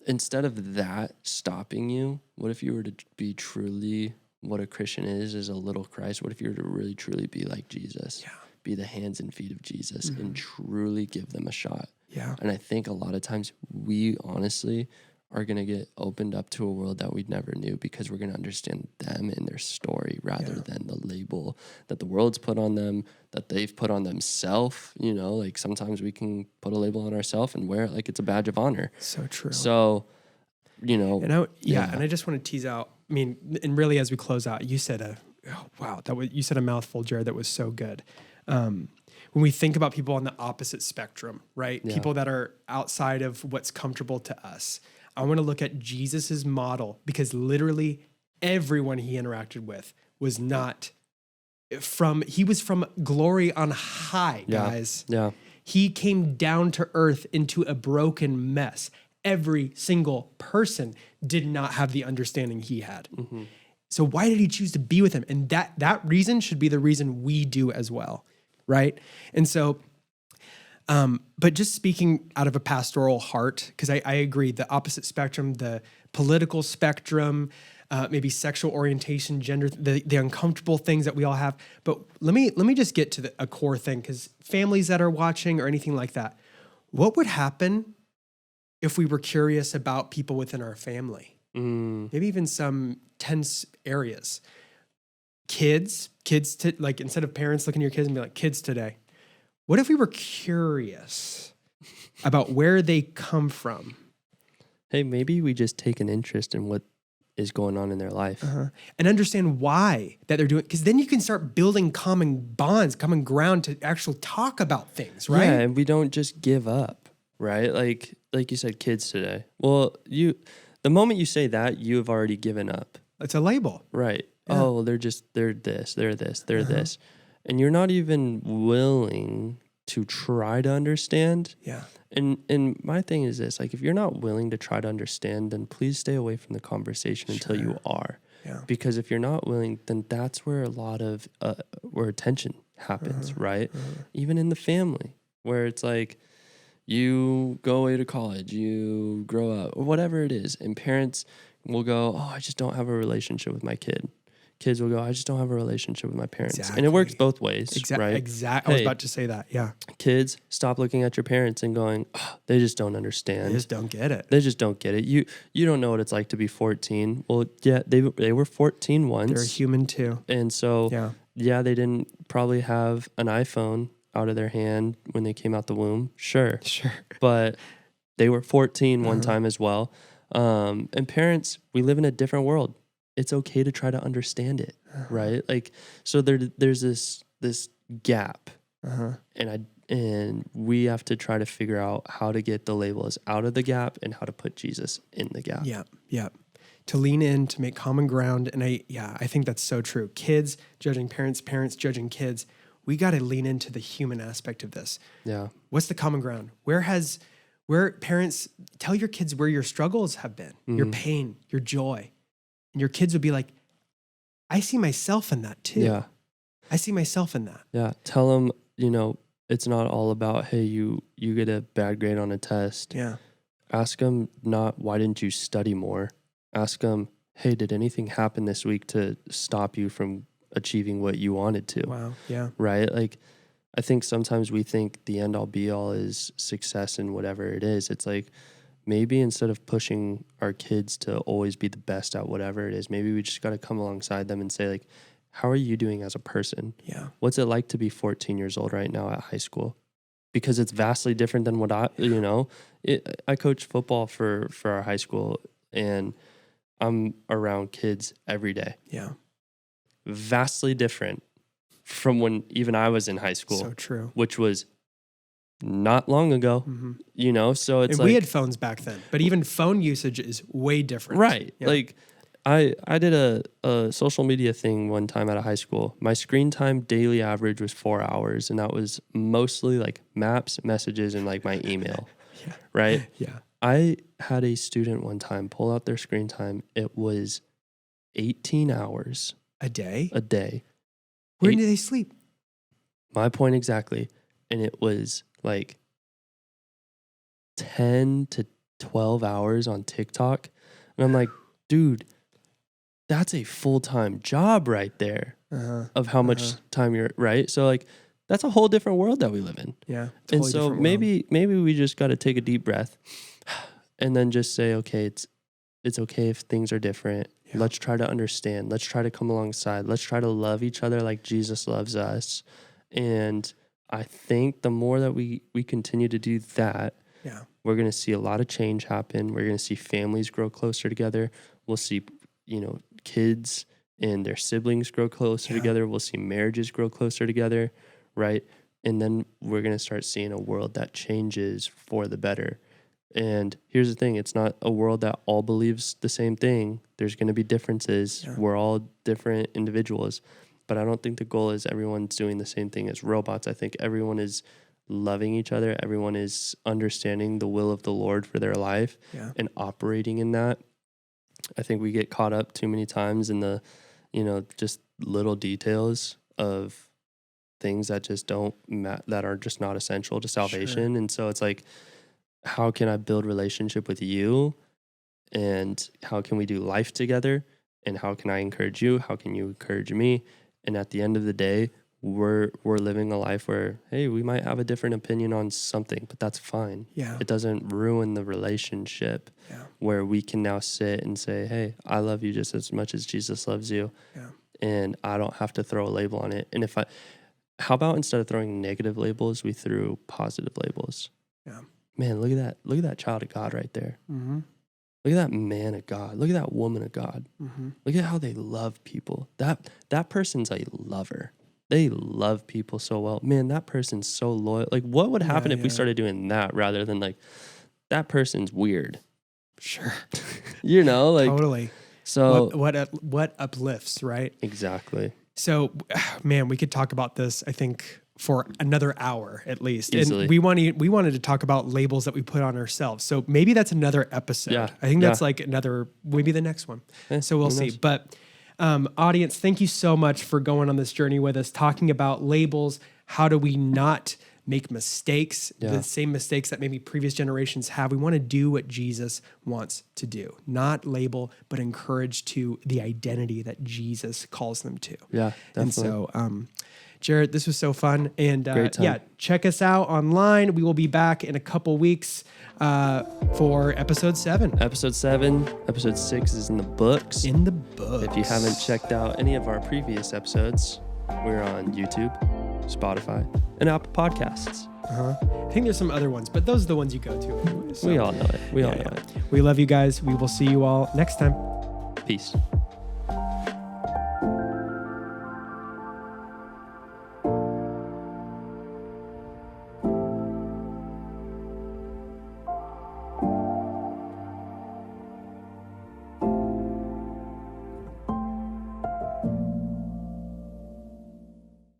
Instead of that stopping you, what if you were to be truly what a Christian is a little Christ? What if you were to really truly be like Jesus? Yeah. Be the hands and feet of Jesus and truly give them a shot. Yeah. And I think a lot of times we honestly are going to get opened up to a world that we never knew, because we're going to understand them and their story rather than the label that the world's put on them, that they've put on themselves. Like sometimes we can put a label on ourselves and wear it like it's a badge of honor. So true. So, and I just want to tease out, and really as we close out, you said you said a mouthful, Jared, that was so good. When we think about people on the opposite spectrum, right? Yeah. People that are outside of what's comfortable to us. I want to look at Jesus's model, because literally everyone he interacted with was he was from glory on high, guys. Yeah. He came down to earth into a broken mess. Every single person did not have the understanding he had. Mm-hmm. So why did he choose to be with him? And that reason should be the reason we do as well, right? And so, but just speaking out of a pastoral heart, because I agree, the opposite spectrum, the political spectrum, maybe sexual orientation, gender, the uncomfortable things that we all have. But let me just get to a core thing, because families that are watching or anything like that, what would happen if we were curious about people within our family? Maybe even some tense areas. Kids like, instead of parents looking at your kids and be like, kids today, what if we were curious about where they come from? Hey, maybe we just take an interest in what is going on in their life. And understand why that they're doing, because then you can start building common bonds, common ground to actually talk about things, right? Yeah, and we don't just give up, right? Like you said, kids today. Well, the moment you say that, you have already given up. It's a label. Right. Yeah. Oh, they're this, they're this. And you're not even willing to try to understand. Yeah. And my thing is this, like, if you're not willing to try to understand, then please stay away from the conversation until you are. Yeah. Because if you're not willing, then that's where a lot of where tension happens, right? Even in the family, where it's like you go away to college, you grow up, or whatever it is, and parents will go, "Oh, I just don't have a relationship with my kid." Kids will go, "I just don't have a relationship with my parents." Exactly. And it works both ways, right? Exactly. I was about to say that. Yeah. Kids, stop looking at your parents and going, "Oh, they just don't understand. They just don't get it. They just don't get it. You don't know what it's like to be 14." Well, yeah, they were 14 once. They're human too. And so, yeah, they didn't probably have an iPhone out of their hand when they came out the womb. Sure. But they were 14 one time as well. And parents, we live in a different world. It's okay to try to understand it, right? Like, so there's this gap, and we have to try to figure out how to get the labels out of the gap and how to put Jesus in the gap. Yeah. To lean in, to make common ground. And I think that's so true. Kids judging parents, parents judging kids. We got to lean into the human aspect of this. Yeah. What's the common ground? Where parents tell your kids where your struggles have been, your pain, your joy. And your kids would be like, I see myself in that too. Yeah. I see myself in that. Yeah. Tell them, it's not all about, hey, you get a bad grade on a test. Yeah. Ask them not, why didn't you study more? Ask them, hey, did anything happen this week to stop you from achieving what you wanted to? Wow. Yeah. Right? Like, I think sometimes we think the end all be all is success in whatever it is. It's like, maybe instead of pushing our kids to always be the best at whatever it is, maybe we just got to come alongside them and say, like, how are you doing as a person? Yeah. What's it like to be 14 years old right now at high school? Because it's vastly different than what I coach football for our high school, and I'm around kids every day. Yeah. Vastly different from when even I was in high school. So true. Which was not long ago, so it's and like, we had phones back then, but even phone usage is way different. Right. Yeah. Like I did a social media thing one time at a high school. My screen time daily average was 4 hours, and that was mostly like maps, messages, and like my email. Right. Yeah. I had a student one time pull out their screen time. It was 18 hours a day. Where do they sleep? My point exactly. And it was like 10 to 12 hours on TikTok. And I'm like, dude, that's a full-time job right there of how much time you're, right? So like, that's a whole different world that we live in. Yeah. Totally. And so maybe we just got to take a deep breath and then just say, okay, it's okay if things are different. Yeah. Let's try to understand. Let's try to come alongside. Let's try to love each other like Jesus loves us. And I think the more that we continue to do that, we're going to see a lot of change happen. We're going to see families grow closer together. We'll see, kids and their siblings grow closer together. We'll see marriages grow closer together, right? And then we're going to start seeing a world that changes for the better. And here's the thing, it's not a world that all believes the same thing. There's going to be differences. Yeah. We're all different individuals. But I don't think the goal is everyone's doing the same thing as robots. I think everyone is loving each other. Everyone is understanding the will of the Lord for their life and operating in that. I think we get caught up too many times in the, just little details of things that just that are just not essential to salvation. Sure. And so it's like, how can I build relationship with you? And how can we do life together? And how can I encourage you? How can you encourage me? And at the end of the day, we're living a life where, hey, we might have a different opinion on something, but that's fine. Yeah. It doesn't ruin the relationship where we can now sit and say, hey, I love you just as much as Jesus loves you. Yeah. And I don't have to throw a label on it. And how about instead of throwing negative labels, we threw positive labels? Yeah. Man, look at that. Look at that child of God right there. Mm-hmm. Look at that man of God. Look at that woman of God. Mm-hmm. Look at how they love people. That person's a lover. They love people so well. Man, that person's so loyal. Like, what would happen if we started doing that rather than like, that person's weird? Sure. Like totally. So what uplifts, right? Exactly. So, man, we could talk about this, I think, for another hour at least. Easily. And we wanted to talk about labels that we put on ourselves. So maybe that's another episode. Yeah. I think that's like maybe the next one. So we'll see. But Audience, thank you so much for going on this journey with us, talking about labels. How do we not make mistakes, the same mistakes that maybe previous generations have? We want to do what Jesus wants to do, not label, but encourage to the identity that Jesus calls them to. Yeah, definitely. And so, Jared, this was so fun. And time. check us out online. We will be back in a couple weeks for episode 7. Episode 7, episode 6 is in the books. In the books. If you haven't checked out any of our previous episodes, we're on YouTube, Spotify, and Apple Podcasts. I think there's some other ones, but those are the ones you go to anyway. So, We all know it. We all know it. We love you guys. We will see you all next time. Peace.